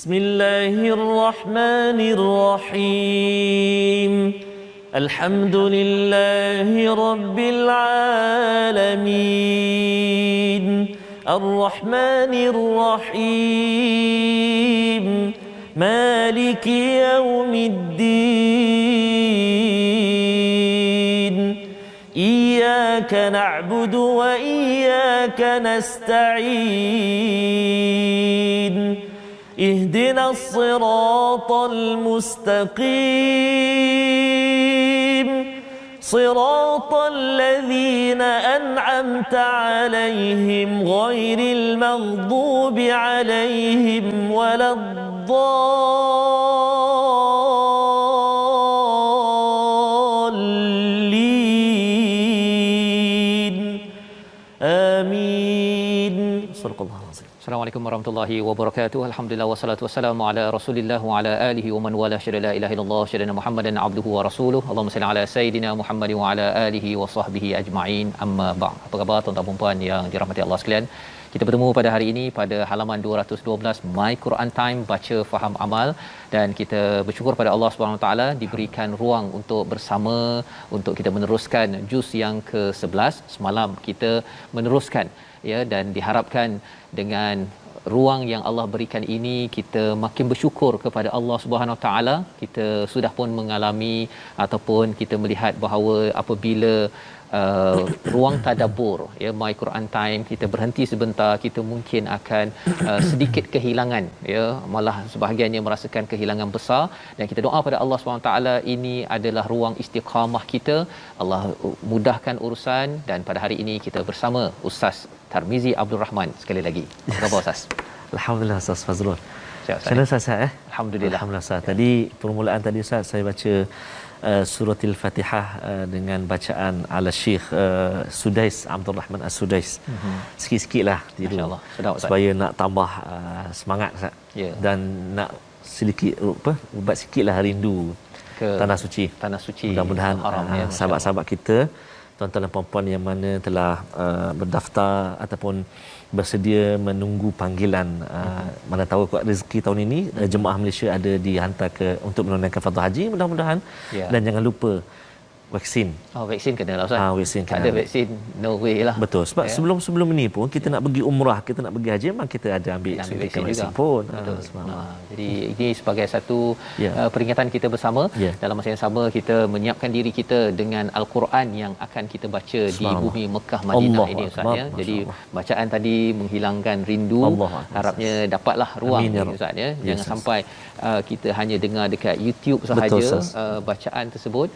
بسم الله الرحمن الرحيم الحمد لله رب العالمين الرحمن الرحيم مالك يوم الدين إياك نعبد وإياك نستعين اهدنا الصراط المستقيم صراط الذين أنعمت عليهم غير المغضوب عليهم ولا الضالين آمين صدق الله العظيم. Assalamualaikum warahmatullahi wabarakatuh. Alhamdulillah wassalatu wassalamu ala Rasulillah wa ala alihi wa man wala syada la ilaha illallah syadana Muhammadan abduhu wa rasuluhu. Allahumma salli ala sayidina Muhammad wa ala alihi wa sahbihi ajma'in. Amma ba'd. Apa khabar tuan-tuan dan puan yang dirahmati Allah sekalian? Kita bertemu pada hari ini pada halaman 212 My Quran Time, baca faham amal, dan kita bersyukur pada Allah Subhanahu Wa Taala diberikan ruang untuk bersama untuk kita meneruskan juz yang ke-11. Semalam kita meneruskan ya, dan diharapkan dengan ruang yang Allah berikan ini kita makin bersyukur kepada Allah Subhanahu Wa Taala. Kita sudah pun mengalami ataupun kita melihat bahawa apabila ruang tadabbur ya My Quran Time kita berhenti sebentar, kita mungkin akan sedikit kehilangan ya, malah sebahagiannya merasakan kehilangan besar, dan kita doa pada Allah SWT ini adalah ruang istiqamah kita. Allah mudahkan urusan, dan pada hari ini kita bersama Ustaz Tarmizi Abdul Rahman sekali lagi. Apa khabar Ustaz? Alhamdulillah Ustaz Fazrul. Sihat Ustaz Alhamdulillah. Alhamdulillah Ustaz. Tadi permulaan tadi Ustaz saya baca suratul Fatihah dengan bacaan ala Syekh Sudais Abdul Rahman As-Sudais. Sikit-sikitlah tidur. Masya-Allah. Sedap Ustaz. Supaya nak tambah semangat Ustaz. Ya. Dan nak sedikit ubat sikitlah rindu Ke tanah suci. Mudah-mudahan haram ya, sahabat-sahabat kita, tuan-tuan dan puan-puan yang mana telah berdaftar ataupun bersedia menunggu panggilan, mana tahu kuat rezeki tahun ini jemaah Malaysia ada dihantar ke untuk menunaikan fardu haji, mudah-mudahan. Dan jangan lupa vaksin. Vaksin kena lah Ustaz. Vaksin kena. Ada vaksin, no way lah. Betul. Sebab sebelum ini pun kita nak pergi umrah, kita nak pergi haji, memang kita ada ambil vaksin juga pun. Jadi ini sebagai satu peringatan kita bersama. Dalam masa yang sama kita menyiapkan diri kita dengan Al-Quran yang akan kita baca di bumi Mekah Madinah ini Ustaz ya. Jadi bacaan tadi menghilangkan rindu. Harapnya dapatlah ruang ini Ustaz ya. Jangan sampai kita hanya dengar dekat YouTube sahaja bacaan tersebut.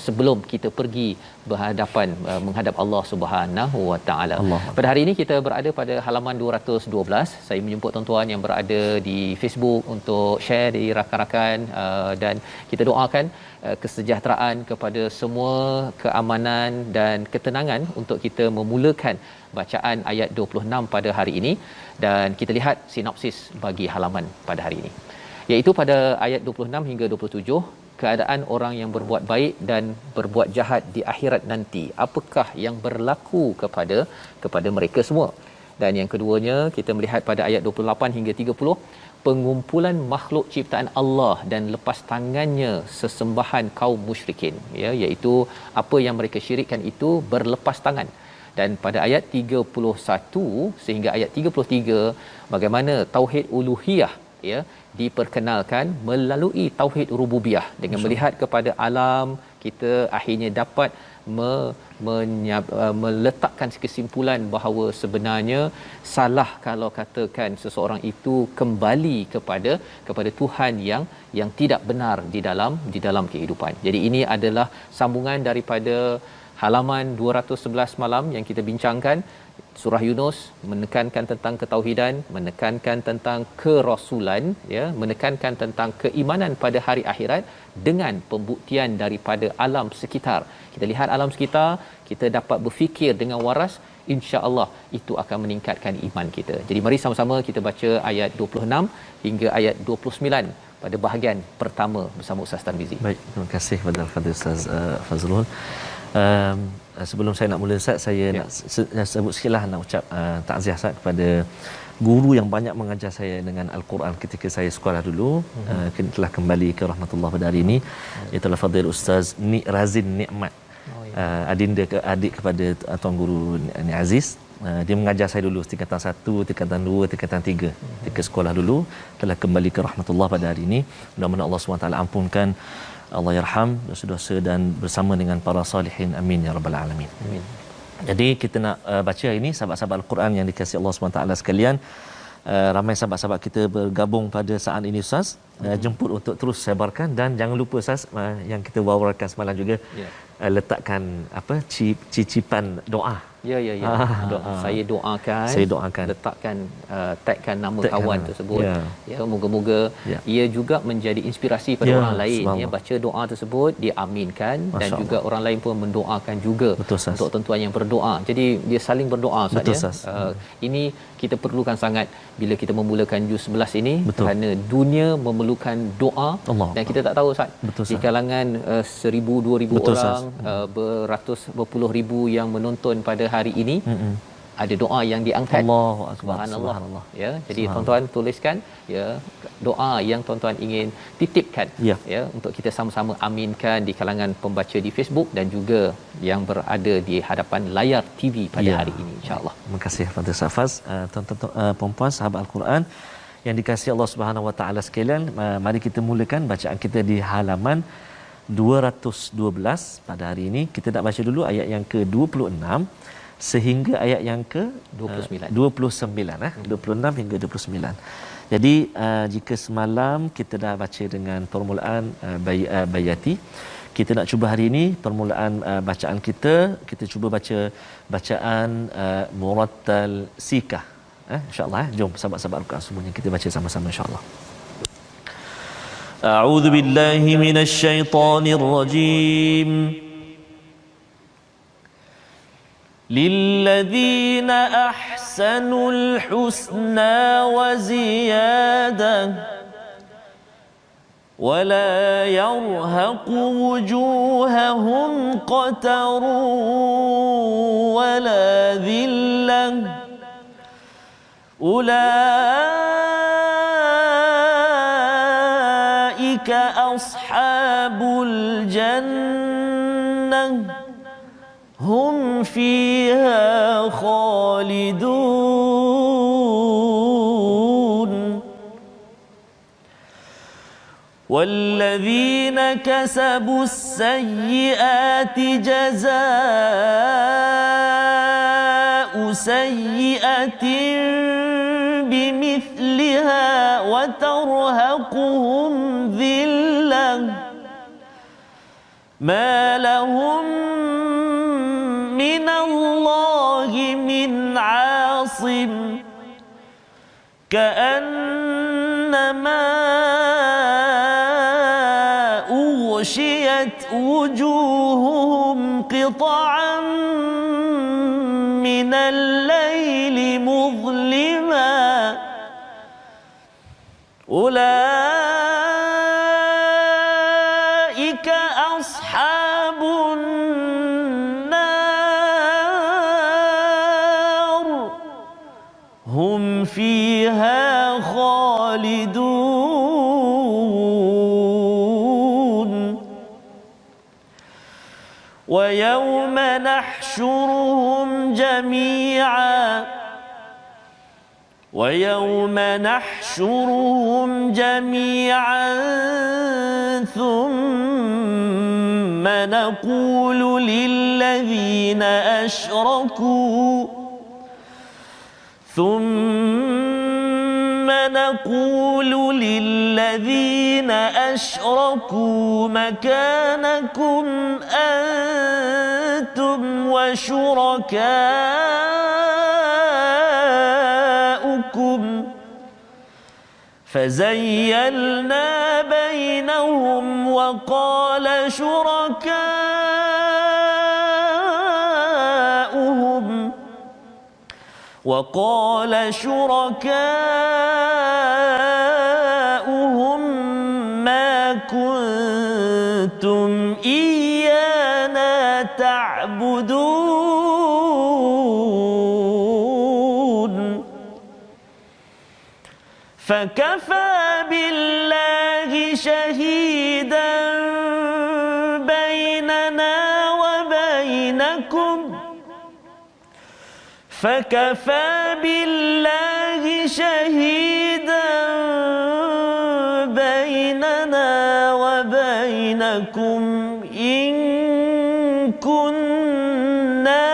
Sebelum kita pergi berhadapan menghadap Allah Subhanahu Wa Taala. Pada hari ini kita berada pada halaman 212. Saya menjemput tuan-tuan yang berada di Facebook untuk share di rakan-rakan, dan kita doakan kesejahteraan kepada semua, keamanan dan ketenangan untuk kita memulakan bacaan ayat 26 pada hari ini. Dan kita lihat sinopsis bagi halaman pada hari ini, iaitu pada ayat 26 hingga 27, keadaan orang yang berbuat baik dan berbuat jahat di akhirat nanti, apakah yang berlaku kepada mereka semua. Dan yang keduanya kita melihat pada ayat 28 hingga 30, pengumpulan makhluk ciptaan Allah dan lepas tangannya sesembahan kaum musyrikin ya, iaitu apa yang mereka syirikkan itu berlepas tangan. Dan pada ayat 31 sehingga ayat 33, bagaimana tauhid uluhiyah ya diperkenalkan melalui tauhid rububiyah, dengan melihat kepada alam, kita akhirnya dapat meletakkan kesimpulan bahawa sebenarnya salah kalau katakan seseorang itu kembali kepada Tuhan yang tidak benar di dalam kehidupan. Jadi ini adalah sambungan daripada halaman 211 malam yang kita bincangkan. Surah Yunus menekankan tentang ketauhidan, menekankan tentang kerasulan ya, menekankan tentang keimanan pada hari akhirat dengan pembuktian daripada alam sekitar. Kita lihat alam sekitar, kita dapat berfikir dengan waras, insya-Allah itu akan meningkatkan iman kita. Jadi mari sama-sama kita baca ayat 26 hingga ayat 29 pada bahagian pertama bersama Ustaz Tarmizi. Baik, terima kasih kepada Al-Fadhil Ustaz Fazrul. Sebelum saya nak mula Ustaz, saya nak sebut sikitlah, nak ucap takziah Ustaz kepada guru yang banyak mengajar saya dengan Al-Quran ketika saya sekolah dulu, telah kembali ke rahmatullah pada hari ini. Itulah Fadil Ustaz Razin Nikmat, adinda adik kepada Tuan Guru Ni Aziz. Dia mengajar saya dulu tingkatan 1, tingkatan 2, tingkatan 3 ketika sekolah dulu. Telah kembali ke rahmatullah pada hari ini. Mudah-mudahan Allah SWT ampunkan, Allah yarham dosa-dosa dan bersama dengan para salihin, amin ya rabbal alamin. Amin. Jadi kita nak baca ini sahabat-sahabat Al-Quran yang dikasihi Allah SWT sekalian. Ramai sahabat-sahabat kita bergabung pada saat ini Ustaz. Jemput untuk terus sebarkan, dan jangan lupa Ustaz, yang kita wawarkan semalam juga, letakkan cicipan doa. Ya. Doa. Saya doakan. Letakkan tagkan nama Tag kawan nama. tersebut. Ya. Moga-moga ia juga menjadi inspirasi pada orang lain. Baca doa tersebut, dia aminkan, dan juga orang lain pun mendoakan juga. Betul, untuk tuan-tuan yang berdoa. Jadi dia saling berdoa Ustaz. Ini kita perlukan sangat bila kita memulakan juz 11 ini. Betul. Kerana dunia memerlukan doa. Allah. Dan kita tak tahu Ustaz, di kalangan 1,000-2,000 orang, beratus berpuluh ribu yang menonton pada hari ini, ada doa yang diangkat. Allahu akbar. Subhanallah. Ya, jadi tuan-tuan tuliskan doa yang tuan-tuan ingin titipkan untuk kita sama-sama aminkan di kalangan pembaca di Facebook dan juga yang berada di hadapan layar TV pada hari ini, insya-Allah. Terima kasih Fadil Safaz. Tuan-tuan puan-puan sahabat Al-Quran yang dikasihi Allah Subhanahu Wa Taala sekalian, mari kita mulakan bacaan kita di halaman 212 pada hari ini. Kita nak baca dulu ayat yang ke-26 sehingga ayat yang ke-29. 26 hingga 29. Jadi jika semalam kita dah baca dengan permulaan bayati, kita nak cuba hari ini permulaan bacaan kita cuba baca bacaan murattal sikah. InsyaAllah. Jom sahabat-sahabat Al-Quran semuanya kita baca sama-sama insyaAllah. A'udzu billahi minasy syaithanir rajim. للذين أحسنوا الحسنى وزيادة ولا يرهق وجوههم قتر ولا ذلة أولئك أصحاب الجنة هم فيها خالدون والذين كسبوا السيئات جزاء سيئة بمثلها وترهقهم ذلة ما لهم من الله من عاصم كأنما أغشيت وجوههم قطعا من الليل مظلما أولئك أصحاب النار هم فيها خالدون ويوم نحشرهم جميعا ثم نقول للذين أشركوا مكانكم أنتم وشركاؤكم فزيلنا بينهم وقال شركاؤهم ما كنتم إيانا تعبدون فكفى بالله شهيدا بيننا وبينكم فكفى بالله شهيدا بيننا وبينكم إن كنا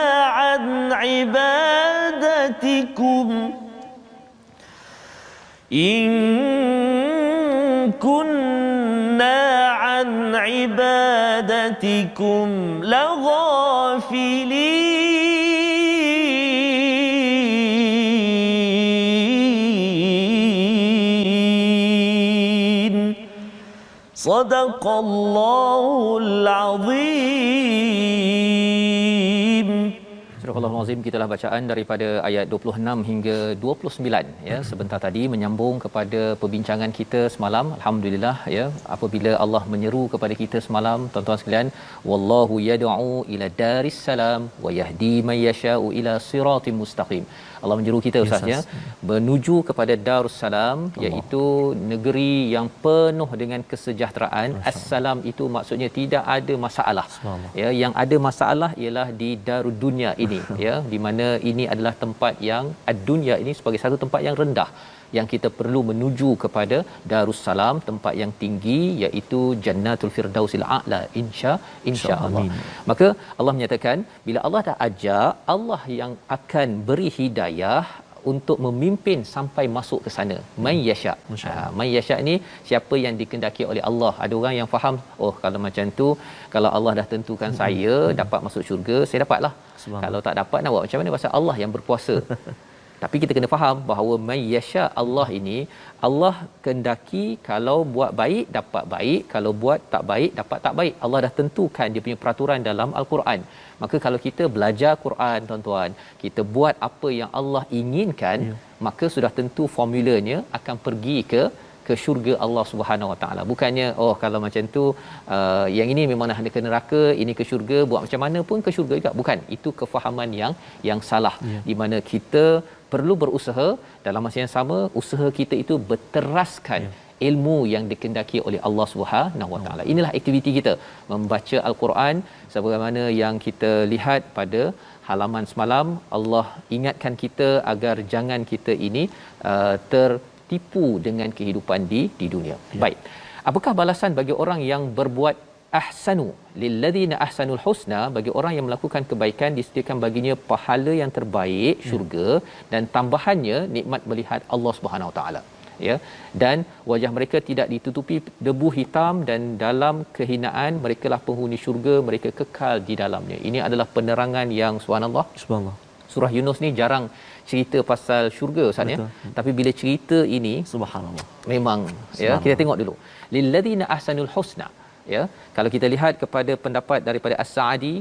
عن عبادتكم لغافلين صدق الله العظيم. Surah Al-Azim, kitalah bacaan daripada ayat 26 hingga 29 ya. Sebentar tadi menyambung kepada perbincangan kita semalam. Alhamdulillah ya, apabila Allah menyeru kepada kita semalam, tuan-tuan sekalian, wallahu yad'u ila daris salam wa yahdi man yasha'u ila siratim mustaqim. Allah menyeru kita Ustaz ya, menuju kepada Darussalam, iaitu negeri yang penuh dengan kesejahteraan. Assalam itu maksudnya tidak ada masalah. Ya, yang ada masalah ialah di Darud Dunia ini ya, di mana ini adalah tempat yang ad-dunya ini sebagai satu tempat yang rendah, yang kita perlu menuju kepada Darussalam, tempat yang tinggi, iaitu Jannatul Firdausil A'la, insya-Allah. Maka Allah menyatakan bila Allah dah ajak, Allah yang akan beri hidayah untuk memimpin sampai masuk ke sana. Man yasha. Man yasha ni siapa yang dikehendaki oleh Allah. Ada orang yang faham, oh kalau macam tu, kalau Allah dah tentukan saya dapat masuk syurga, saya dapatlah. Kalau tak dapat nak buat macam mana, pasal Allah yang berkuasa. Tapi kita kena faham bahawa may yasha, Allah ini, Allah kehendaki kalau buat baik dapat baik, kalau buat tak baik dapat tak baik. Allah dah tentukan dia punya peraturan dalam Al-Quran. Maka kalau kita belajar Quran, tuan-tuan, kita buat apa yang Allah inginkan, maka sudah tentu formulanya akan pergi ke syurga Allah Subhanahu Wa Taala. Bukannya oh kalau macam tu yang ini memang nak ke neraka, ini ke syurga, buat macam mana pun ke syurga juga. Bukan, itu kefahaman yang salah. Di mana kita perlu berusaha, dalam masa yang sama usaha kita itu berteraskan ilmu yang dikehendaki oleh Allah Subhanahu Wa Taala. Inilah aktiviti kita membaca Al-Quran, sebagaimana yang kita lihat pada halaman semalam. Allah ingatkan kita agar jangan kita ini tertipu dengan kehidupan di dunia. Baik. Apakah balasan bagi orang yang berbuat ahsanu? Lilladzina ahsanul husna, bagi orang yang melakukan kebaikan disediakan baginya pahala yang terbaik, syurga, dan tambahannya nikmat melihat Allah Subhanahu Wa Taala. Ya, dan wajah mereka tidak ditutupi debu hitam, dan dalam kehinaan merekalah penghuni syurga, mereka kekal di dalamnya. Ini adalah penerangan yang subhanallah. Surah Yunus ni jarang cerita pasal syurga Ustaz ya. Tapi bila cerita ini subhanallah, memang ya, kita tengok dulu. Lilladzina ahsanul husna. Ya, kalau kita lihat kepada pendapat daripada As-Sa'di,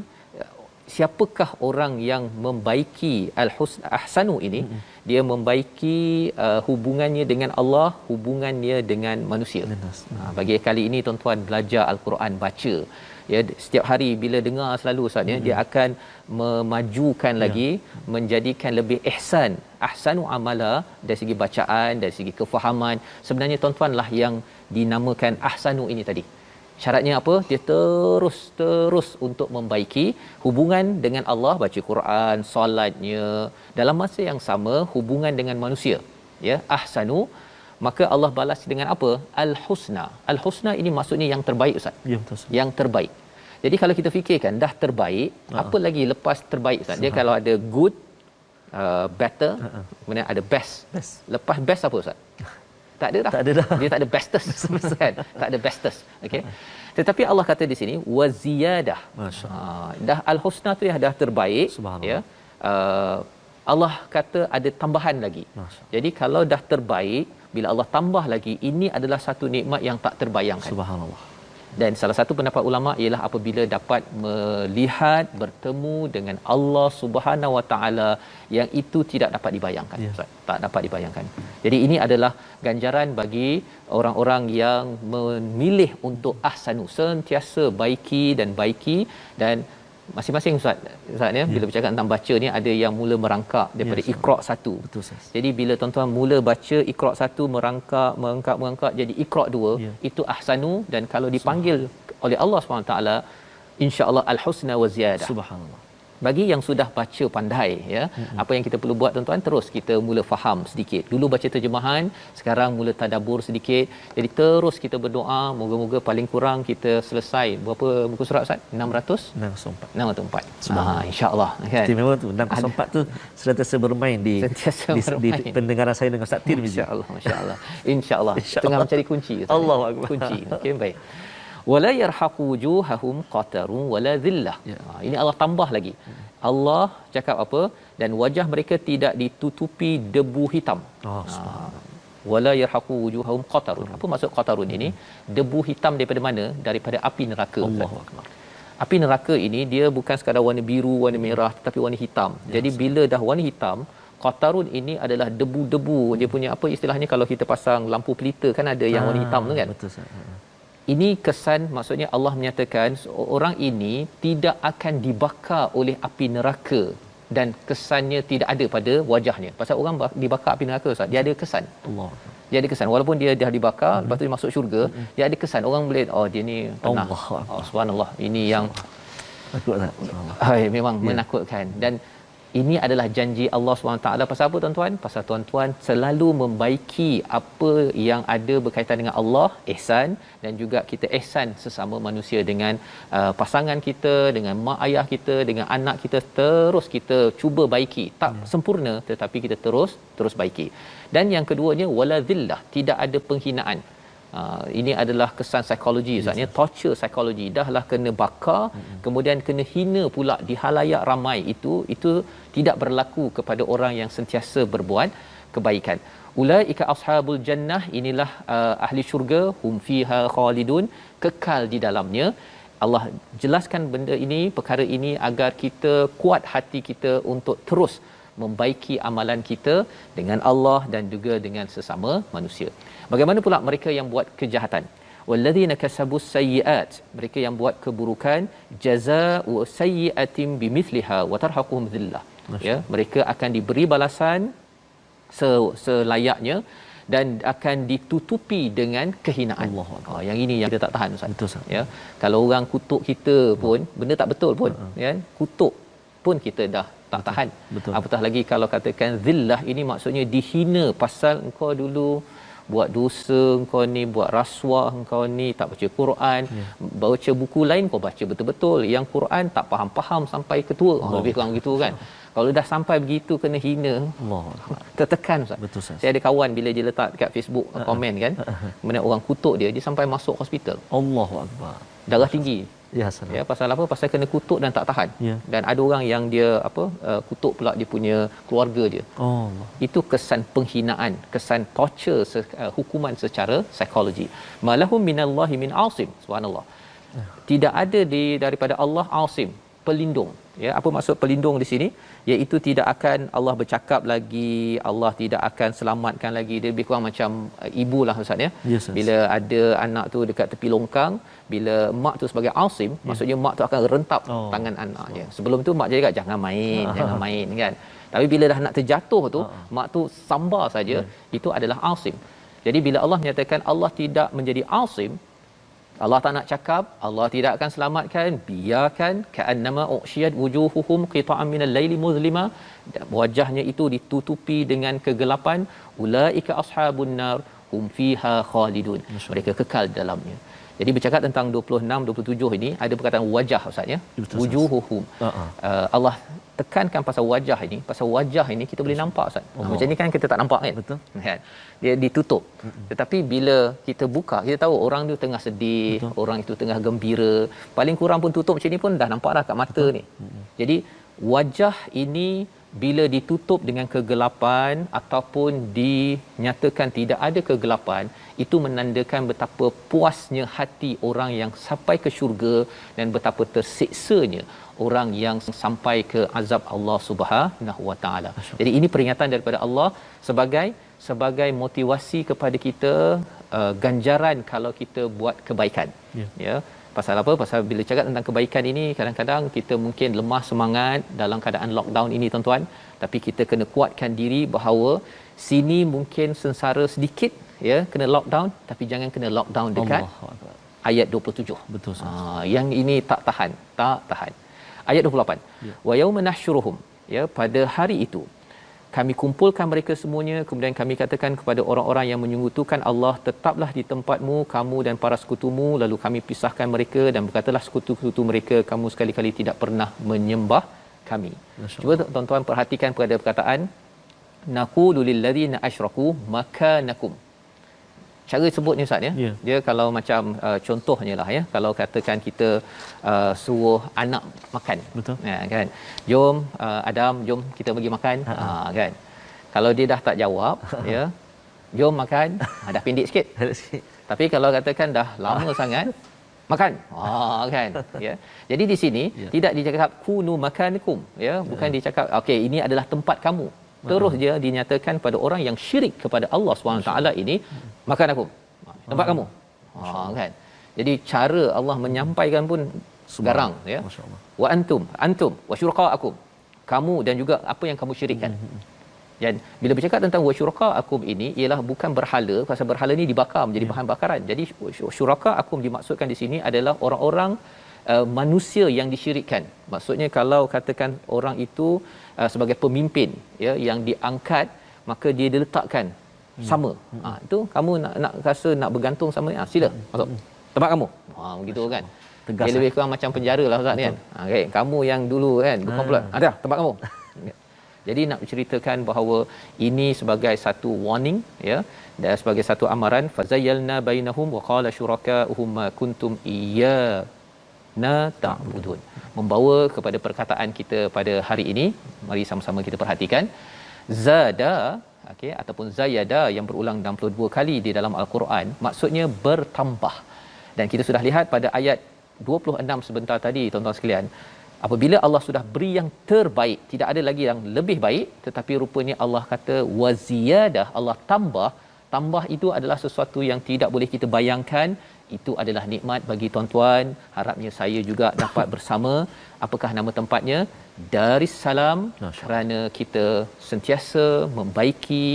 siapakah orang yang membaiki al-husna ahsanu ini? Dia membaiki hubungannya dengan Allah, hubungannya dengan manusia. Bagi kali ini tuan-tuan belajar Al-Quran, baca ya, setiap hari bila dengar selalu Ustaz ya, dia akan memajukan lagi, menjadikan lebih ihsan, ahsanu amala, dari segi bacaan, dari segi kefahaman. Sebenarnya tuan-tuan lah yang dinamakan ahsanu ini tadi. Syaratnya apa? Dia terus untuk membaiki hubungan dengan Allah, baca Quran, solatnya, dalam masa yang sama hubungan dengan manusia. Ya, ahsanu, maka Allah balas dengan apa? Al-husna. Al-husna ini maksudnya yang terbaik Ustaz. Ya, betul. Yang terbaik. Jadi kalau kita fikirkan dah terbaik, apa lagi lepas terbaik Ustaz? Dia kalau ada good, better, kemudian ada best. Lepas best apa Ustaz? Tak ada dah. Dia tak ada bestest kan? Tak ada bestest. Okey. Tetapi Allah kata di sini waziyadah. Dah al-husna tu dah terbaik ya. Allah kata ada tambahan lagi. Jadi kalau dah terbaik, bila Allah tambah lagi, ini adalah satu nikmat yang tak terbayangkan. Subhanallah. Dan salah satu pendapat ulama ialah apabila dapat melihat, bertemu dengan Allah Subhanahu Wa Taala, yang itu tidak dapat dibayangkan. Tak dapat dibayangkan. Jadi ini adalah ganjaran bagi orang-orang yang memilih untuk ahsanu, sentiasa baiki, dan masing-masing Ustaz ya, bila bercakap tentang baca ni ada yang mula merangkak daripada Iqra 1. Betul Ustaz. Jadi bila tuan-tuan mula baca Iqra 1 merangkak jadi Iqra 2, itu ahsanu, dan kalau dipanggil oleh Allah SWT, insya-Allah al-husna wa ziyadah. Subhanallah. Bagi yang sudah baca pandai ya, apa yang kita perlu buat tuan-tuan, terus kita mula faham sedikit. Dulu baca terjemahan, sekarang mula tadabbur sedikit. Jadi terus kita berdoa, moga-moga paling kurang kita selesai berapa buku surat Ustaz? 604. Insya-Allah kan. Istimewa tu 604 tu sentiasa bermain di pendengaran saya dengan Ustaz Tirmizi. Masya-Allah. Insya-Allah. Tengah mencari kunci. Allahu akbar. Kunci. Okey, baik. Wala yarhaqu wujuhahum qatarun wala dhillah. Ini Allah tambah lagi. Allah cakap apa? Dan wajah mereka tidak ditutupi debu hitam. Wala yarhaqu wujuhahum qatarun. Apa maksud qatarun ini? Debu hitam daripada mana? Daripada api neraka. Allahu akbar. Api neraka ini dia bukan sekadar warna biru, warna merah, tetapi warna hitam. Jadi bila dah warna hitam, qatarun ini adalah debu-debu. Dia punya apa istilahnya, kalau kita pasang lampu pelita kan ada yang warna hitam tu kan? Betul Ustaz. Ini kesan, maksudnya Allah menyatakan orang ini tidak akan dibakar oleh api neraka dan kesannya tidak ada pada wajahnya. Pasal orang dibakar api neraka Ustaz, dia ada kesan. Allah. Dia ada kesan walaupun dia dah dibakar, lepas tu dia masuk syurga, dia ada kesan. Orang boleh dia ni pernah. Subhanallah. Ini yang memang menakutkan. Dan ini adalah janji Allah SWT. Pasal apa tuan-tuan? Pasal tuan-tuan selalu membaiki apa yang ada berkaitan dengan Allah, ihsan, dan juga kita ihsan sesama manusia dengan pasangan kita, dengan mak ayah kita, dengan anak kita, terus kita cuba baiki. Tak sempurna tetapi kita terus baiki. Dan yang keduanya wala dhillah, tidak ada penghinaan. Ini adalah kesan psikologi Ustaz ya, torture psikologi. Dahlah kena bakar, kemudian kena hina pula di halayak ramai, itu tidak berlaku kepada orang yang sentiasa berbuat kebaikan. Ulaika ashabul jannah, inilah ahli syurga, hum fiha khalidun, kekal di dalamnya. Allah jelaskan benda ini, perkara ini agar kita kuat hati kita untuk terus membaiki amalan kita dengan Allah dan juga dengan sesama manusia. Bagaimana pula mereka yang buat kejahatan? Walladzina kasabus sayyi'at, mereka yang buat keburukan, jazaa'u sayyi'atin bimithliha wa tarhaquhum dhillah. Ya, mereka akan diberi balasan selayaknya dan akan ditutupi dengan kehinaan. Yang ini yang kita tak tahan Ustaz. Betul Ustaz. Ya, kalau orang kutuk kita pun benda tak betul pun, kan? Kutuk pun kita dah tak tahan. Betul. Apatah lagi kalau katakan zillah, ini maksudnya dihina pasal engkau dulu buat dosa, engkau ni buat rasuah, engkau ni tak baca Quran, baca buku lain kau baca betul-betul, yang Quran tak faham-faham sampai ketua. Lebih kurang gitu kan. Kalau dah sampai begitu kena hina, tertekan Ustaz. Betul Ustaz. Saya ada kawan bila dia letak dekat Facebook komen kan, kemudian orang kutuk dia sampai masuk hospital. Allahu akbar. Darah tinggi. Ya, salam. Ya, pasal apa? Pasal kena kutuk dan tak tahan. Ya. Dan ada orang yang dia kutuk pula dia punya keluarga dia. Allah. Itu kesan penghinaan, kesan torture, hukuman secara psikologi. Malahum minallahi min asim. Subhanallah. Tidak ada daripada Allah asim, pelindung. Ya, apa maksud pelindung di sini? Iaitu tidak akan Allah bercakap lagi, Allah tidak akan selamatkan lagi. Dia lebih kurang macam ibu lah Ustaz ya. Yes, bila ada anak tu dekat tepi longkang, bila mak tu sebagai asim, maksudnya mak tu akan rentap tangan anaknya. Sebelum tu mak dia cakap jangan main, jangan main kan. Tapi bila dah nak terjatuh tu, mak tu sambar saja, itu adalah asim. Jadi bila Allah menyatakan Allah tidak menjadi asim, Allah tak nak cakap, Allah tidak akan selamatkan, biarkan ka'annama u'shiyat wujuhuhum qita'an minal laili muzlima, wajahnya itu ditutupi dengan kegelapan. Ulaika ashabun nar hum fiha khalidun, mereka kekal dalamnya. Jadi bercakap tentang 26 27 ini ada perkataan wajah Ustaz ya, wujuhuhum. Allah tekankan pasal wajah ini, pasal wajah ini kita boleh nampak Ustaz. Macam ni kan kita tak nampak kan? Betul. Kan? Dia ditutup. Tetapi bila kita buka, kita tahu orang tu tengah sedih, orang itu tengah gembira. Paling kurang pun tutup macam ni pun dah nampak dah kat mata ni. Jadi wajah ini bila ditutup dengan kegelapan ataupun dinyatakan tidak ada kegelapan, itu menandakan betapa puasnya hati orang yang sampai ke syurga dan betapa tersiksanya orang yang sampai ke azab Allah Subhanahu Wa Taala. Jadi ini peringatan daripada Allah sebagai motivasi kepada kita, ganjaran kalau kita buat kebaikan. Ya. Pasal apa? Pasal bila cakap tentang kebaikan ini, kadang-kadang kita mungkin lemah semangat dalam keadaan lockdown ini tuan-tuan, tapi kita kena kuatkan diri bahawa sini mungkin sengsara sedikit ya, kena lockdown, tapi jangan kena lockdown dekat ayat 27. Betul. Yang ini tak tahan. Ayat 28. Ya. Wa yauma nahsyuruhum, ya, pada hari itu kami kumpulkan mereka semuanya, kemudian kami katakan kepada orang-orang yang menyekutukan Allah, tetaplah di tempatmu, kamu dan para sekutumu, lalu kami pisahkan mereka dan berkatalah sekutu-sekutu mereka, kamu sekali-kali tidak pernah menyembah kami. Cuba tuan-tuan perhatikan pada perkataan naqulu lil ladzina asyraku makanakum. Cara sebutnya Ustaz ya. Yeah. Dia kalau macam contohnya lah ya, kalau katakan kita suruh anak makan. Betul. Ya kan. Jom Adam, jom kita pergi makan. Kan. Kalau dia dah tak jawab ya, jom makan, dah pendek sikit. Tapi kalau katakan dah lama sangat, makan. Kan. Ya. Jadi di sini tidak dicakap kunu makanakum ya, bukan dicakap okey ini adalah tempat kamu. Terus dia dinyatakan pada orang yang syirik kepada Allah SWT ini, makan aku, tempat kamu. Kan. Jadi cara Allah menyampaikan pun garang ya. Wa antum wa syurakaakum. Kamu dan juga apa yang kamu syirikkan. Dan bila bercakap tentang wa syurakaakum ini ialah bukan berhala, pasal berhala ni dibakar menjadi bahan bakaran. Jadi syurakaakum dimaksudkan di sini adalah orang-orang manusia yang disyirikkan. Maksudnya kalau katakan orang itu sebagai pemimpin ya yang diangkat, maka dia diletakkan sama. Itu kamu nak rasa nak bergantung sama sila masuk tempat kamu. Begitu kan. Tegas, dia lebih kurang macam penjara lah Ustaz ni kan. Okay. Kamu yang dulu kan berkomplot. Ada tempat kamu. Jadi nak menceritakan bahawa ini sebagai satu warning ya, dan sebagai satu amaran, fazayyalna bainahum wa qala syuraka'uhum ma kuntum ta'budun. Membawa kepada perkataan kita pada hari ini, mari sama-sama kita perhatikan. Zada, okey, ataupun zayada yang berulang 62 kali di dalam al-Quran, maksudnya bertambah. Dan kita sudah lihat pada ayat 26 sebentar tadi tuan-tuan sekalian, apabila Allah sudah beri yang terbaik, tidak ada lagi yang lebih baik, tetapi rupanya Allah kata waziyadah, Allah tambah itu adalah sesuatu yang tidak boleh kita bayangkan. Itu adalah nikmat bagi tuan-tuan. Harapnya saya juga dapat bersama. Apakah nama tempatnya? Darussalam. Kerana kita sentiasa membaiki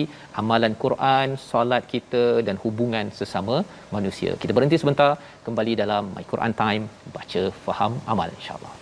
amalan Quran, solat kita dan hubungan sesama manusia. Kita berhenti sebentar, kembali dalam My Quran Time, baca, faham, amal, insya-Allah.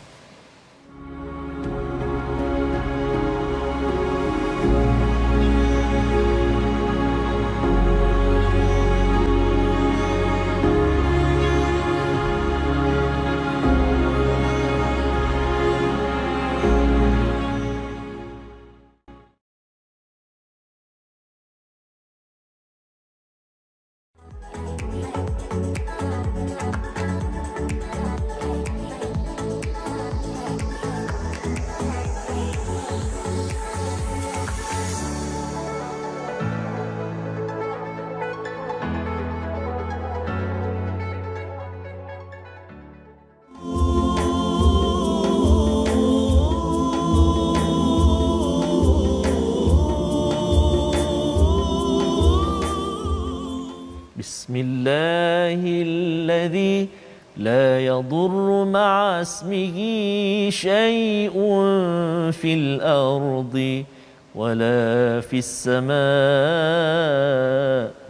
Bismillahilladzi la yadurru ma'a ismihi syai'un fil ardi wala fis samaa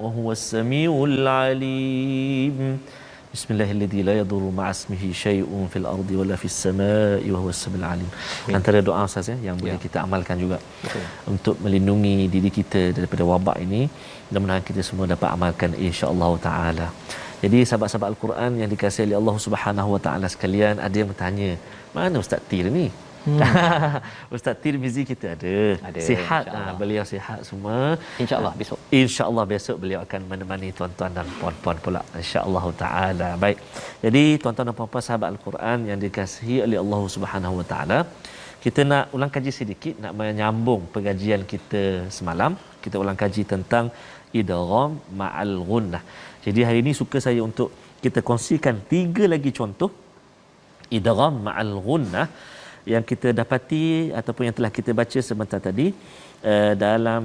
wa huwas samiul alim. Bismillahilladzi la yadurru ma'a ismihi syai'un fil ardi wala fis samaa'i wa huwas samiul alim. Antara doa Ustaz yang boleh kita amalkan juga. Betul. Untuk melindungi diri kita daripada wabak ini, mudah-mudahan kita semua dapat amalkan insya-Allah taala. Jadi sahabat-sahabat Al-Quran yang dikasihi oleh Allah Subhanahu Wa Taala sekalian, ada yang bertanya, mana Ustaz Tir ni? Ustaz Tirmizi kita ada sihat, beliau sihat semua, insya-Allah besok. Insya-Allah besok beliau akan menemani tuan-tuan dan puan-puan pula insya-Allah taala. Baik. Jadi tuan-tuan dan puan-puan sahabat Al-Quran yang dikasihi oleh Allah Subhanahu Wa Taala, kita nak ulang kaji sedikit, nak menyambung pengajian kita semalam. Kita ulang kaji tentang idgham ma'al ghunnah. Jadi hari ini suka saya untuk kita kongsikan 3 lagi contoh idgham ma'al ghunnah yang kita dapati ataupun yang telah kita baca sebentar tadi dalam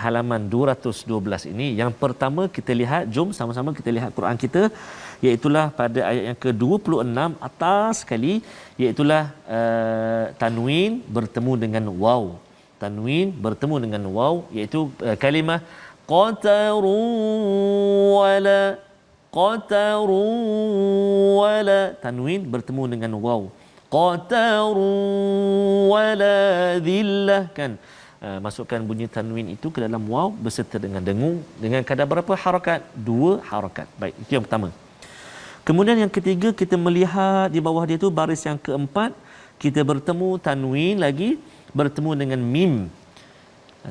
halaman 212 ini. Yang pertama kita lihat, jom sama-sama kita lihat Quran kita, iaitulah pada ayat yang ke-26 atas sekali, iaitulah tanwin bertemu dengan waw. Tanwin bertemu dengan waw, iaitu kalimah qataru wala, qataru wala, tanwin bertemu dengan waw, qataru wala dhillah, kan. Masukkan bunyi tanwin itu ke dalam waw beserta dengan dengung dengan kadar berapa harakat? 2 harakat. Baik, itu yang pertama. Kemudian yang ketiga, kita melihat di bawah dia tu baris yang keempat, kita bertemu tanwin lagi bertemu dengan mim.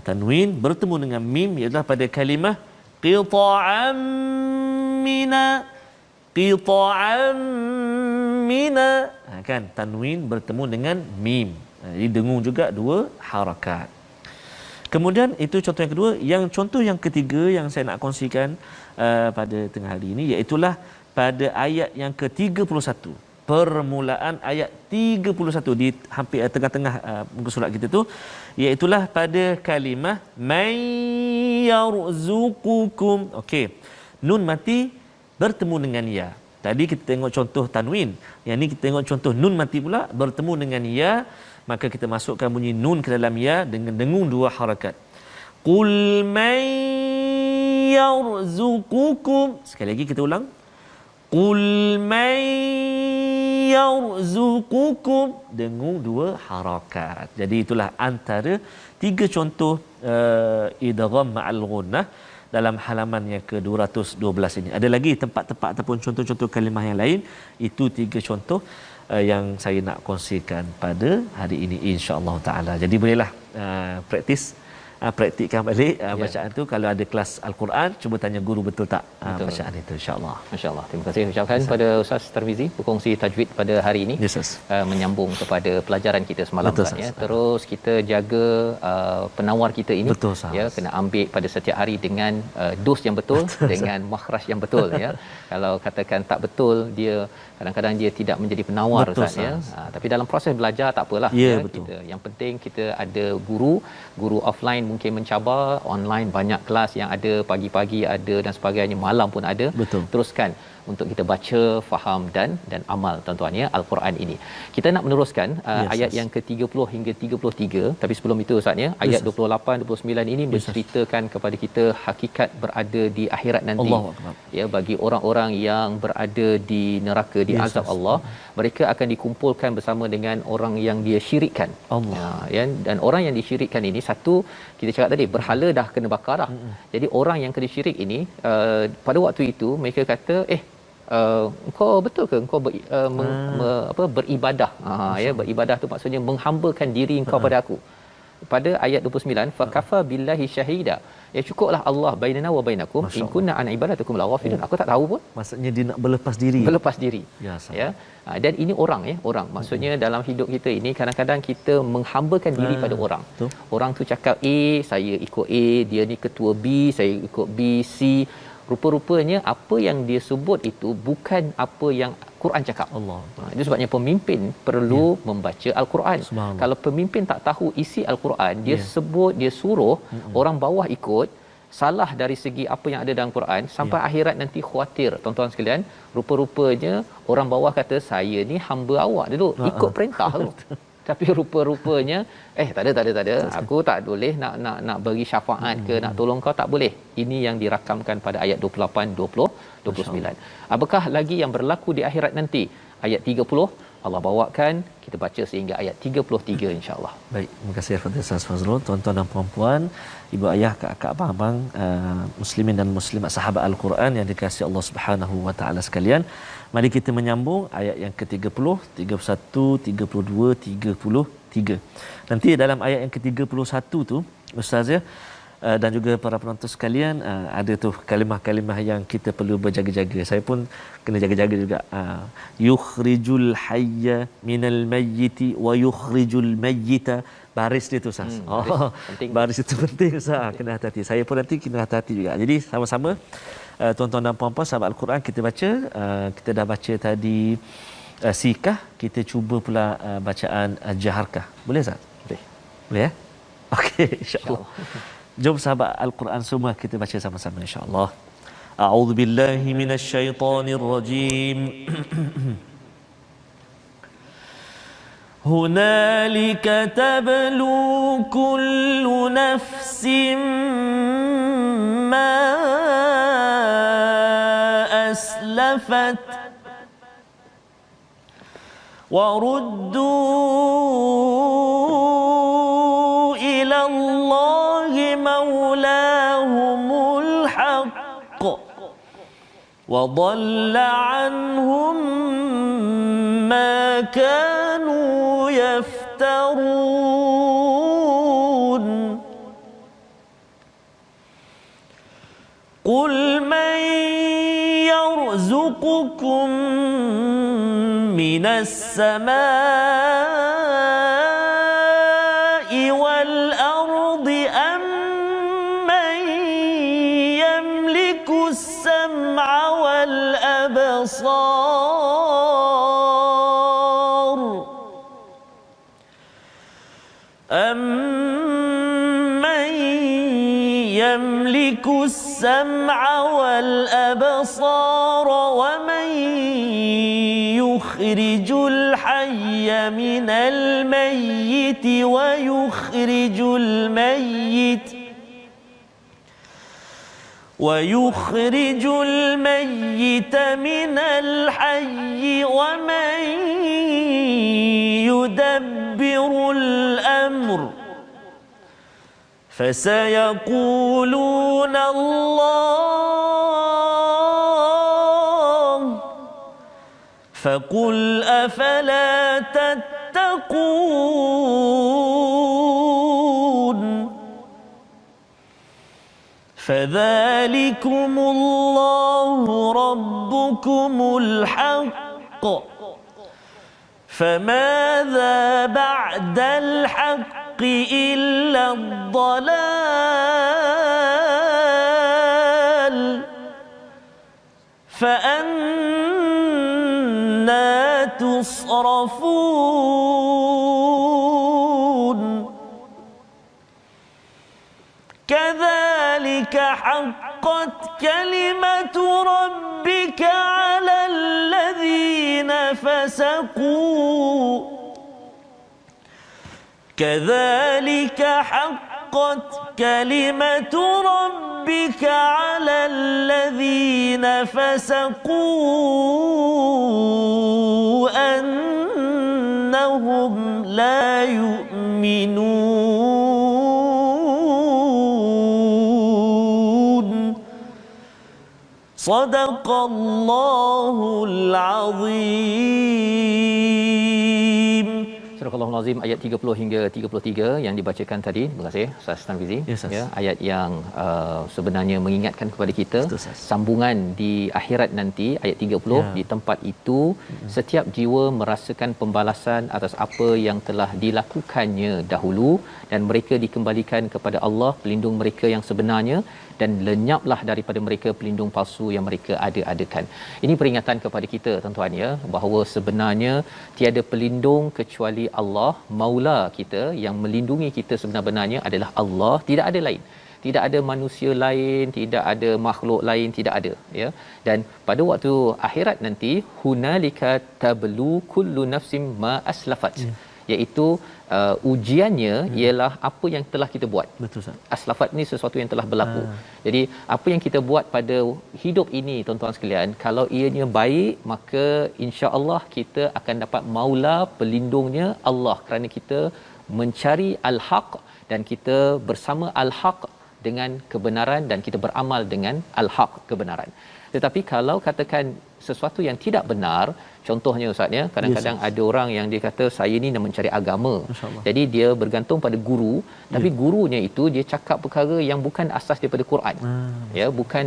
Tanwin bertemu dengan mim ialah pada kalimah qita'am mina, qita'am mina, kan, tanwin bertemu dengan mim. Jadi dengung juga 2 harakat. Kemudian itu contoh yang kedua. Yang contoh yang ketiga yang saya nak kongsikan pada tengah hari ini, iaitulah pada ayat yang ke-31. Permulaan ayat 31 di hampir tengah-tengah muka surat kita tu, iaitulah pada kalimah may yarzuqukum. Okey. Nun mati bertemu dengan ya. Tadi kita tengok contoh tanwin. Yang ni kita tengok contoh nun mati pula bertemu dengan ya. Maka kita masukkan bunyi nun ke dalam ya dengan dengung 2 harakat. Qul may yarzuqukum. Sekali lagi kita ulang. Qul may yarzuqukum, dengung 2 harakat. Jadi itulah antara 3 contoh idgham ma'al ghunnah dalam halaman yang ke-212 ini. Ada lagi tempat-tempat ataupun contoh-contoh kalimah yang lain. Itu 3 contoh yang saya nak kongsikan pada hari ini, insya-Allah taala. Jadi bolehlah praktikkan balik bacaan tu. Kalau ada kelas Al-Quran, cuba tanya guru betul tak bacaan itu, insya-Allah. Masya-Allah. Terima kasih ucapkan pada Ustaz Tarmizi berkongsi tajwid pada hari ini. Yes, menyambung kepada pelajaran kita semalam, betul, ya. Terus kita jaga penawar kita ini, betul, ya, kena ambil pada setiap hari dengan dos yang betul, dengan makhraj yang betul, ya. Kalau katakan tak betul, dia kadang-kadang dia tidak menjadi penawar, betul, Ustaz, ya. Tapi dalam proses belajar tak apalah, ya, ya. Betul. Kita, yang penting kita ada guru offline mungkin mencabar, online banyak kelas yang ada, pagi-pagi ada dan sebagainya, malam pun ada. Betul. Teruskan untuk kita baca, faham dan amal, tuan-tuan, ya, Al-Quran ini. Kita nak meneruskan ayat yang ke-30 hingga 33, tapi sebelum itu, Ustaz, ya, ayat 28 29 ini menceritakan kepada kita hakikat berada di akhirat nanti. Ya, bagi orang-orang yang berada di neraka, di azab Allah, mereka akan dikumpulkan bersama dengan orang yang dia syirikkan. Ya, dan orang yang disyirikkan ini, satu kita cakap tadi, berhala dah kena bakar dah. Jadi orang yang kena syirik ini, pada waktu itu mereka kata, engkau betul ke engkau beribadah? Ya, beribadah tu maksudnya menghambakan diri engkau pada aku. Pada ayat 29, fakafa billahi syahida, ya cukuplah Allah bainana wa bainakum in kunna an ibadatukum la ghafilun. Aku tak tahu pun, maksudnya dia nak berlepas diri, ya. Dan ini orang, ya, orang maksudnya dalam hidup kita ini kadang-kadang kita menghambakan diri pada orang. Orang tu cakap A, saya ikut A, dia ni ketua B, saya ikut B, C. Rupa-rupanya apa yang dia sebut itu bukan apa yang Quran cakap. Itu sebabnya pemimpin perlu membaca Al-Quran. Kalau pemimpin tak tahu isi Al-Quran, dia sebut, dia suruh orang bawah ikut, salah dari segi apa yang ada dalam Quran, sampai akhirat nanti khawatir, tuan-tuan sekalian. Rupa-rupanya orang bawah kata, saya ni hamba awak dulu, ikut perintah tu. Tapi rupa-rupanya tak ada, aku tak boleh nak bagi syafaat ke nak tolong kau, tak boleh. Ini yang dirakamkan pada ayat 28 20 29. Apakah lagi yang berlaku di akhirat nanti? Ayat 30 Allah bawakan, kita baca sehingga ayat 33, insya-Allah. Baik, terima kasih kepada Ustaz Fazrul. Tuan-tuan dan puan-puan, ibu ayah, kakak, abang-abang, muslimin dan muslimat sahabat Al-Quran yang dikasihi Allah Subhanahu wa taala sekalian. Mari kita menyambung ayat yang ke-30, 31, 32, 33. Nanti dalam ayat yang ke-31 tu, Ustaz, ya, dan juga para penonton sekalian, ada tu kalimah-kalimah yang kita perlu berjaga-jaga. Saya pun kena jaga-jaga juga. Yukhrijul hayya minal mayyiti wa yukhrijul mayyita. Baris dia tu, Ustaz. Baris itu penting, Ustaz. Kena hati-hati. Saya pun nanti kena hati-hati juga. Jadi sama-sama tuan-tuan dan puan-puan sahabat Al-Quran, kita baca. Kita dah baca tadi sikah, kita cuba pula bacaan jaharkah. Boleh tak? Boleh ya? Okey, insya-Allah. Jom sahabat Al-Quran semua kita baca sama-sama insya-Allah. A'udzubillahi minasyaitonirrajim. هنالك تبلو كل نفس ما أسلفت وردوا إلى الله مولاهم الحق وضل عنهم ما كانوا يفترون قل من يرزقكم من السماء والأرض أم من يملك السمع والأبصار أَمَّنْ يَمْلِكُ السَّمْعَ وَالْأَبْصَارَ وَمَنْ يُخْرِجُ الْحَيَّ مِنَ الْمَيِّتِ وَيُخْرِجُ الْمَيِّتَ مِنَ الْحَيِّ وَمَنْ يُدَبِّرُ الْأَمْرَ فَسَيَقُولُونَ اللَّهُ فَقُلْ أَفَلَا تَتَّقُونَ فَذَلِكُمُ اللَّهُ رَبُّكُمُ الْحَقُّ فَمَاذَا بَعْدَ الْحَقِّ إِلَّا الضَّلَالُ فَأَنَّى تُصْرَفُونَ كَذَلِكَ حَقَّتْ كَلِمَةُ رَبِّكَ عَلَى الَّذِينَ فَسَقُوا كَذَلِكَ حَقَّتْ كَلِمَةُ رَبِّكَ عَلَى الَّذِينَ فَسَقُوا أَنَّهُمْ لَا يُؤْمِنُونَ صدق الله العظيم. Surah Al-Azim ayat 30 hingga 33 yang dibacakan tadi. Terima kasih Ustaz Tanfizi. Ya, ayat yang sebenarnya mengingatkan kepada kita sambungan di akhirat nanti ayat 30 di tempat itu setiap jiwa merasakan pembalasan atas apa yang telah dilakukannya dahulu dan mereka dikembalikan kepada Allah pelindung mereka yang sebenarnya dan lenyaplah daripada mereka pelindung palsu yang mereka ada-adakan. Ini peringatan kepada kita tuan-tuan ya bahawa sebenarnya tiada pelindung kecuali Allah, Maula kita yang melindungi kita sebenar-benarnya adalah Allah, tidak ada lain. Tidak ada manusia lain, tidak ada makhluk lain, tidak ada ya. Dan pada waktu akhirat nanti hunalika tablu kullu nafsim ma aslafat. Iaitu ujiannya ialah apa yang telah kita buat. Betul Ustaz. Aslafat ni sesuatu yang telah berlaku. Jadi apa yang kita buat pada hidup ini tuan-tuan sekalian, kalau ianya baik maka insya-Allah kita akan dapat maula pelindungnya Allah kerana kita mencari al-haq dan kita bersama al-haq dengan kebenaran dan kita beramal dengan al-haq kebenaran. Tetapi kalau katakan sesuatu yang tidak benar, contohnya ustaz ya, kadang-kadang ada orang yang dia kata saya ni nak mencari agama. Jadi dia bergantung pada guru, tapi gurunya itu dia cakap perkara yang bukan asas daripada Quran. Ya, bukan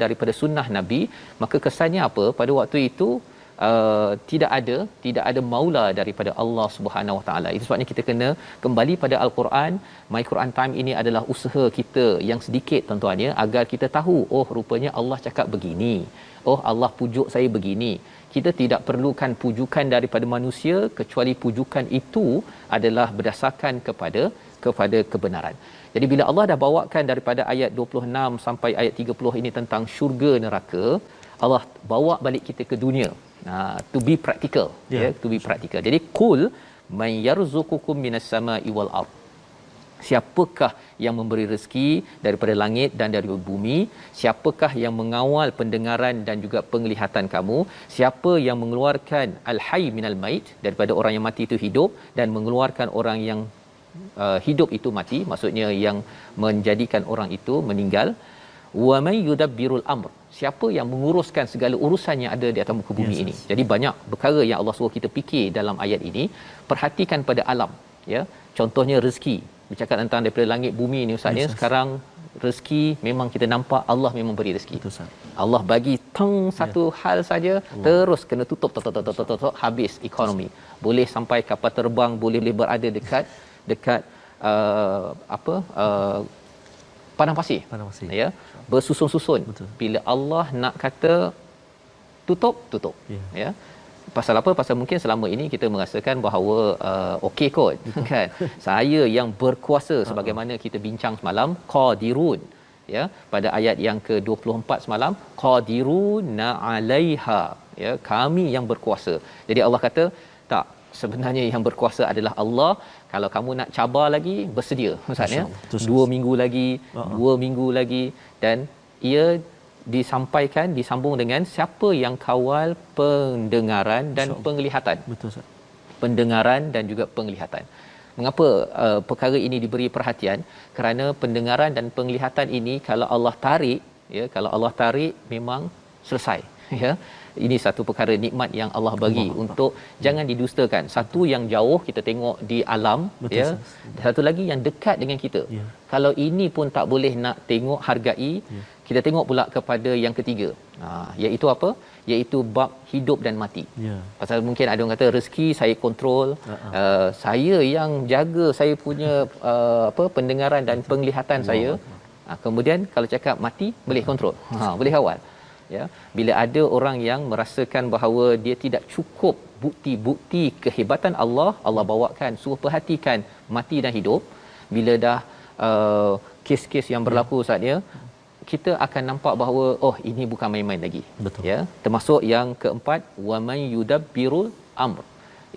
daripada sunnah Nabi, maka kesannya apa? Pada waktu itu tidak ada maula daripada Allah Subhanahu Wa Taala. Itu sebabnya kita kena kembali pada Al-Quran. My Quran Time ini adalah usaha kita yang sedikit tuan-tuan ya, agar kita tahu, oh rupanya Allah cakap begini. Oh Allah pujuk saya begini. Kita tidak perlukan pujukan daripada manusia, kecuali pujukan itu adalah berdasarkan kepada kebenaran. Jadi bila Allah dah bawakan daripada ayat 26 sampai ayat 30 ini tentang syurga neraka, Allah bawa balik kita ke dunia. To be practical, to be practical. Jadi qul may yarzuqukum minas sama'i wal ard. Siapakah yang memberi rezeki daripada langit dan dari bumi? Siapakah yang mengawal pendengaran dan juga penglihatan kamu? Siapa yang mengeluarkan al-hayy minal mait, daripada orang yang mati itu hidup, dan mengeluarkan orang yang hidup itu mati, maksudnya yang menjadikan orang itu meninggal. Wa may yudabbirul amr. Siapa yang menguruskan segala urusan yang ada di atas muka bumi ini? Jadi banyak perkara yang Allah suruh kita fikir dalam ayat ini. Perhatikan pada alam, ya. Contohnya rezeki. Bercakap tentang daripada langit bumi ni ustaz ya. Sekarang rezeki memang kita nampak Allah memang beri rezeki. Allah bagi satu hal saja, terus kena tutup habis ekonomi. Boleh sampai kapal terbang boleh berada dekat padang pasir. Ya. Bersusun-susun. Betul. Bila Allah nak kata tutup. Ya. Pasal apa? Pasal mungkin selama ini kita merasakan bahawa okey kot kan. Saya yang berkuasa, sebagaimana kita bincang semalam, qadirun, ya, pada ayat yang ke-24 semalam, qadiruna 'alaiha, ya, kami yang berkuasa. Jadi Allah kata tak, sebenarnya yang berkuasa adalah Allah. Kalau kamu nak cabar lagi, bersedia ustaz ya. 2 minggu lagi, 2 minggu lagi, dan ia disambung dengan siapa yang kawal pendengaran dan penglihatan. Betul Ustaz. Pendengaran dan juga penglihatan. Mengapa perkara ini diberi perhatian? Kerana pendengaran dan penglihatan ini kalau Allah tarik memang selesai, ya. Ini satu perkara nikmat yang Allah bagi untuk jangan didustakan. Satu yang jauh kita tengok di alam, ya. Satu lagi yang dekat dengan kita. Kalau ini pun tak boleh nak tengok, hargai, kita tengok pula kepada yang ketiga. Iaitu apa? Iaitu bab hidup dan mati. Pasal mungkin ada orang kata rezeki saya kontrol, saya yang jaga saya punya pendengaran dan penglihatan saya. Kemudian kalau cakap mati boleh kontrol. Boleh kawal. Ya, bila ada orang yang merasakan bahawa dia tidak cukup bukti-bukti kehebatan Allah, Allah bawakan suruh perhatikan mati dan hidup. Bila dah kes-kes yang berlaku saat dia, kita akan nampak bahawa ini bukan main-main lagi. Betul. Ya, termasuk yang keempat, wa man yudabbirul amr.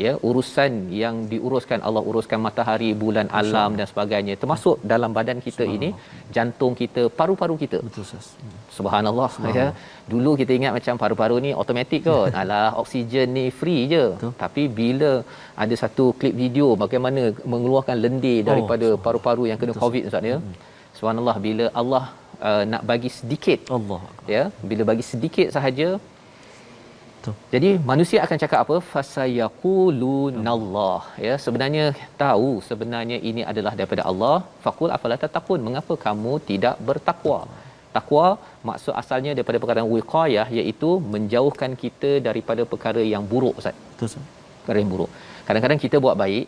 Ya, urusan yang diuruskan Allah, uruskan matahari, bulan, alam dan sebagainya, termasuk dalam badan kita ini, jantung kita, paru-paru kita. Betul Ustaz. Subhanallah. Ya. Dulu kita ingat macam paru-paru ni automatik kot. Alah, oksigen ni free je. Betul. Tapi bila ada satu klip video bagaimana mengeluarkan lendir daripada paru-paru yang kena COVID Ustaz ya. Subhanallah, bila Allah nak bagi sedikit, ya, bila bagi sedikit sahaja, jadi manusia akan cakap apa? Fasayaqulunallah. Ya, sebenarnya tahu sebenarnya ini adalah daripada Allah. Faqul afala tattaqun, mengapa kamu tidak bertakwa? Takwa maksud asalnya daripada perkataan wiqayah, iaitu menjauhkan kita daripada perkara yang buruk Ustaz. Betul Ustaz. Perkara yang buruk. Kadang-kadang kita buat baik,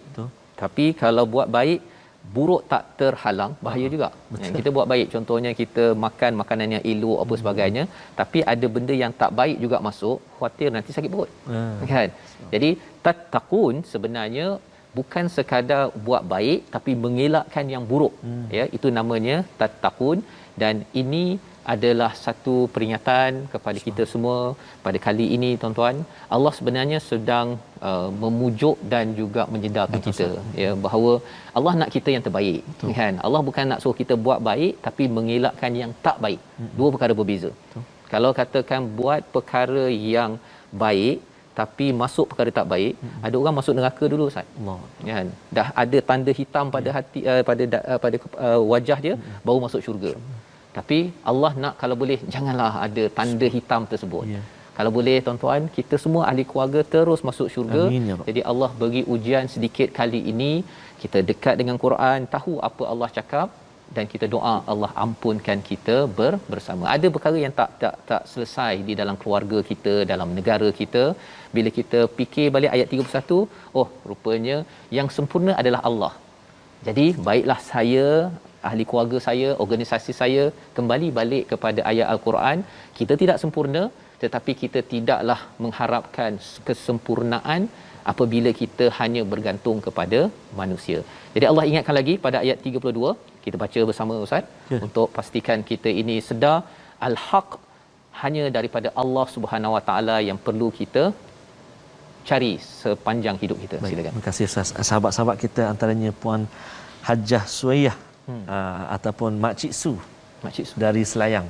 tapi kalau buat baik buruk tak terhalang, bahaya juga. Kita buat baik, contohnya kita makan makanan yang elok apa sebagainya, tapi ada benda yang tak baik juga masuk, khuatir nanti sakit perut. Kan? Jadi tattaqun sebenarnya bukan sekadar buat baik tapi mengelakkan yang buruk. Ya, itu namanya tattaqun, dan ini adalah satu peringatan kepada kita semua pada kali ini tuan-tuan. Allah sebenarnya sedang memujuk dan juga menyedarkan kita, ya, bahawa Allah nak kita yang terbaik. Betul. Kan? Allah bukan nak suruh kita buat baik tapi mengelakkan yang tak baik. Dua perkara berbeza. Betul. Kalau katakan buat perkara yang baik tapi masuk perkara tak baik, ada orang masuk neraka dulu Ustaz. Kan? Dah ada tanda hitam pada hati, pada wajah dia, baru masuk syurga. Tapi Allah nak kalau boleh janganlah ada tanda hitam tersebut. Kalau boleh tuan-tuan, kita semua ahli keluarga terus masuk syurga. Amin, ya. Jadi Allah bagi ujian sedikit kali ini, kita dekat dengan Quran, tahu apa Allah cakap, dan kita doa Allah ampunkan kita bersama. Ada perkara yang tak selesai di dalam keluarga kita, dalam negara kita. Bila kita fikir balik ayat 31, oh rupanya yang sempurna adalah Allah. Jadi baiklah saya, ahli keluarga saya, organisasi saya kembali balik kepada ayat Al-Quran. Kita tidak sempurna, tetapi kita tidaklah mengharapkan kesempurnaan apabila kita hanya bergantung kepada manusia. Jadi Allah ingatkan lagi pada ayat 32, kita baca bersama Ustaz, untuk pastikan kita ini sedar al-haq hanya daripada Allah Subhanahu Wa Taala yang perlu kita cari sepanjang hidup kita. Baik, silakan. terima kasih Ustaz. Sahabat-sahabat kita antaranya Puan Hajah Suaiyah ataupun Makcik Su dari Selayang.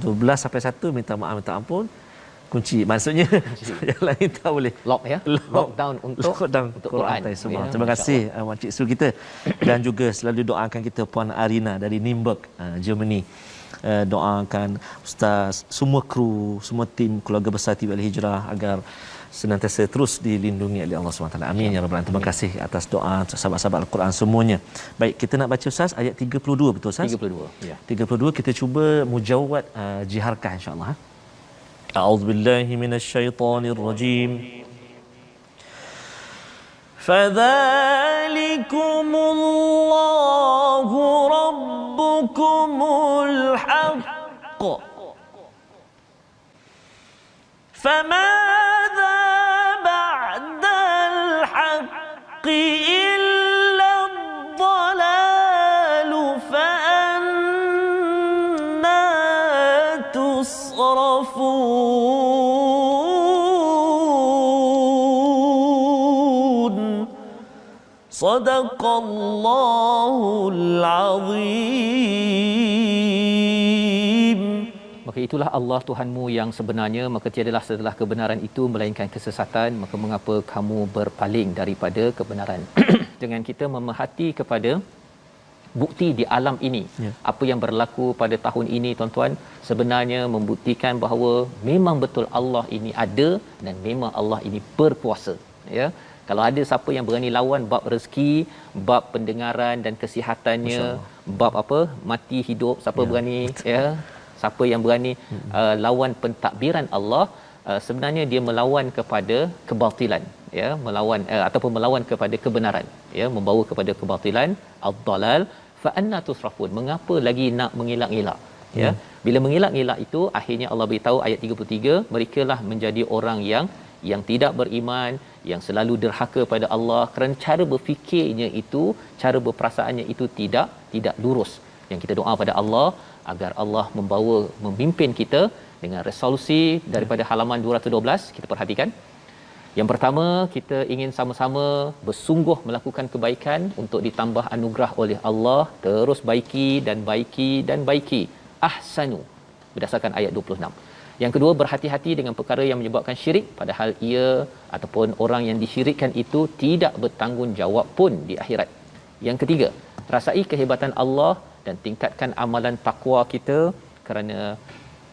12 sampai 1 minta maaf minta ampun. Kunci maksudnya yang lain tak boleh Lock ya. Lockdown untuk Quran. Semua. Terima kasih Makcik Su kita dan juga selalu doakan kita Puan Arina dari Nürnberg, Germany. Doakan ustaz, semua kru, semua tim keluarga besar TV Al-Hijrah agar senantiasa terus dilindungi oleh Allah SWT. Amin ya rabbal alamin. Terima kasih atas doa sahabat-sahabat Al-Quran semuanya. Baik, kita nak baca Ustaz ayat 32, betul Ustaz? 32. Ya. 32 kita cuba mujawwad jiharkah insya-Allah. A'udzubillahi minasyaitonir rajim. Fadzalikumullahu rabbukumul haqq. فماذا بعد الحق إلا الضلال فأنى تصرفون صدق الله العظيم. Maka itulah Allah Tuhanmu yang sebenarnya, maka tiadalah setelah kebenaran itu melainkan kesesatan, maka mengapa kamu berpaling daripada kebenaran. Dengan kita memerhati kepada bukti di alam ini, apa yang berlaku pada tahun ini tuan-tuan, sebenarnya membuktikan bahawa memang betul Allah ini ada dan memang Allah ini berkuasa, ya. Kalau ada siapa yang berani lawan bab rezeki, bab pendengaran dan kesihatannya, bab apa mati hidup, siapa berani, ya, siapa yang berani lawan pentadbiran Allah, sebenarnya dia melawan kepada kebatilan, ya, melawan ataupun melawan kepada kebenaran, ya, membawa kepada kebatilan, ad-dalal. Fa anna tusrafun, mengapa lagi nak mengelak-elak, ya. Bila mengelak-elak itu akhirnya Allah beritahu ayat 33, merekalah menjadi orang yang tidak beriman, yang selalu derhaka pada Allah kerana cara berfikirnya itu, cara berperasaannya itu tidak lurus. Yang kita doa pada Allah agar Allah memimpin kita dengan resolusi daripada halaman 212. Kita perhatikan. Yang pertama, kita ingin sama-sama bersungguh melakukan kebaikan untuk ditambah anugerah oleh Allah, terus baiki dan baiki dan baiki. Ahsanu, berdasarkan ayat 26. Yang kedua, berhati-hati dengan perkara yang menyebabkan syirik, padahal ia ataupun orang yang disyirikkan itu tidak bertanggungjawab pun di akhirat. Yang ketiga, rasai kehebatan Allah dan tingkatkan amalan takwa kita, kerana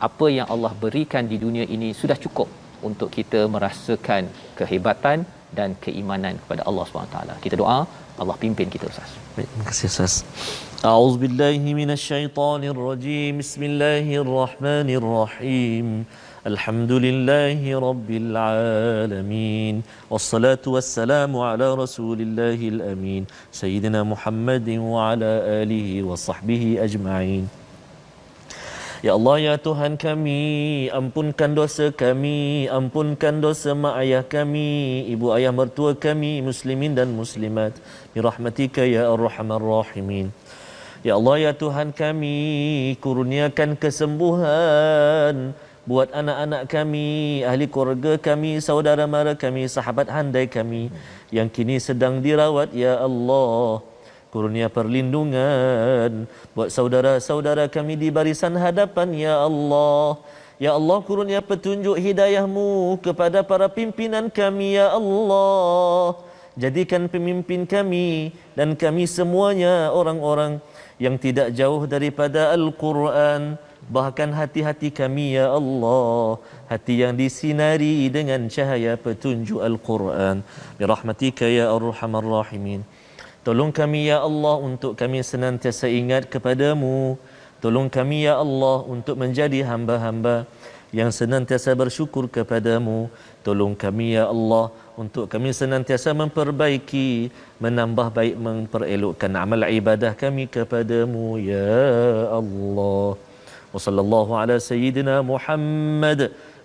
apa yang Allah berikan di dunia ini sudah cukup untuk kita merasakan kehebatan dan keimanan kepada Allah SWT. Kita doa Allah pimpin kita Ustaz. Baik, terima kasih Ustaz. A'udzubillahi minasyaitonirrajim. Bismillahirrahmanirrahim. Alhamdulillahi rabbil alamin. Wassalatu wassalamu ala rasulillahil amin. Sayyidina Muhammadin wa ala alihi wa sahbihi ajma'in. Ya Allah, ya Tuhan kami, ampunkan dosa kami, ampunkan dosa mak ayah kami, ibu ayah mertua kami, muslimin dan muslimat, birahmatika ya arhamar rahimin. Ya Allah, ya Tuhan kami, kurniakan kesembuhan buat anak-anak kami, ahli keluarga kami, saudara mara kami, sahabat handai kami yang kini sedang dirawat, ya Allah. Kurnia perlindungan buat saudara-saudara kami di barisan hadapan, ya Allah. Ya Allah, kurnia petunjuk hidayah-Mu kepada para pimpinan kami, ya Allah. Jadikan pemimpin kami dan kami semuanya orang-orang yang tidak jauh daripada Al-Quran. Bahkan hati-hati kami, ya Allah, hati yang disinari dengan cahaya petunjuk Al-Quran. Birahmatika ya arhamar rahimin. Tolong kami ya Allah untuk kami senantiasa ingat kepadamu. Tolong kami ya Allah untuk menjadi hamba-hamba yang senantiasa bersyukur kepadamu. Tolong kami ya Allah untuk kami senantiasa memperbaiki, menambah baik, memperelokkan amal ibadah kami kepadamu ya Allah. Wa sallallahu ala sayyidina Muhammad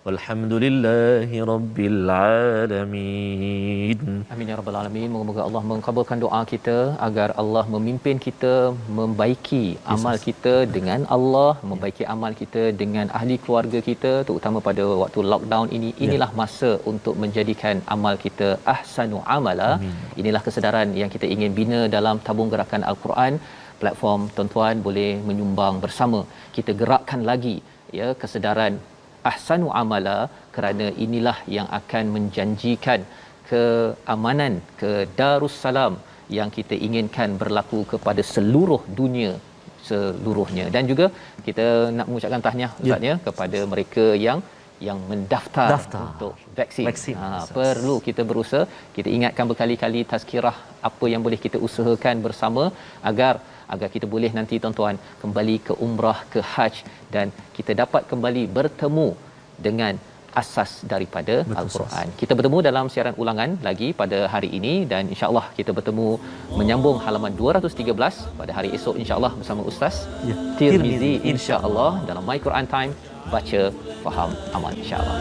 walhamdulillahi rabbil alamin. Amin ya rabbal alamin. Moga-moga Allah mengabulkan doa kita agar Allah memimpin kita membaiki amal kita dengan Allah, membaiki amal kita dengan ahli keluarga kita, terutama pada waktu lockdown ini. Inilah masa untuk menjadikan amal kita ahsanu amala. Inilah kesedaran yang kita ingin bina dalam tabung gerakan Al-Quran. Platform tuan-tuan boleh menyumbang bersama. Kita gerakkan lagi ya kesedaran ahsanu amala, kerana inilah yang akan menjanjikan keamanan, ke Darussalam yang kita inginkan berlaku kepada seluruh dunia seluruhnya. Dan juga kita nak mengucapkan tahniah Ustaz ya kepada mereka yang mendaftar untuk vaksin. Perlu kita berusaha. Kita ingatkan berkali-kali tazkirah apa yang boleh kita usahakan bersama agar kita boleh nanti tuan-tuan kembali ke umrah, ke haj, dan kita dapat kembali bertemu dengan asas daripada Al-Quran. Kita bertemu dalam siaran ulangan lagi pada hari ini, dan insya-Allah kita bertemu menyambung halaman 213 pada hari esok insya-Allah bersama Ustaz Tirmizi insya-Allah dalam My Quran Time, baca, faham, amal insya-Allah.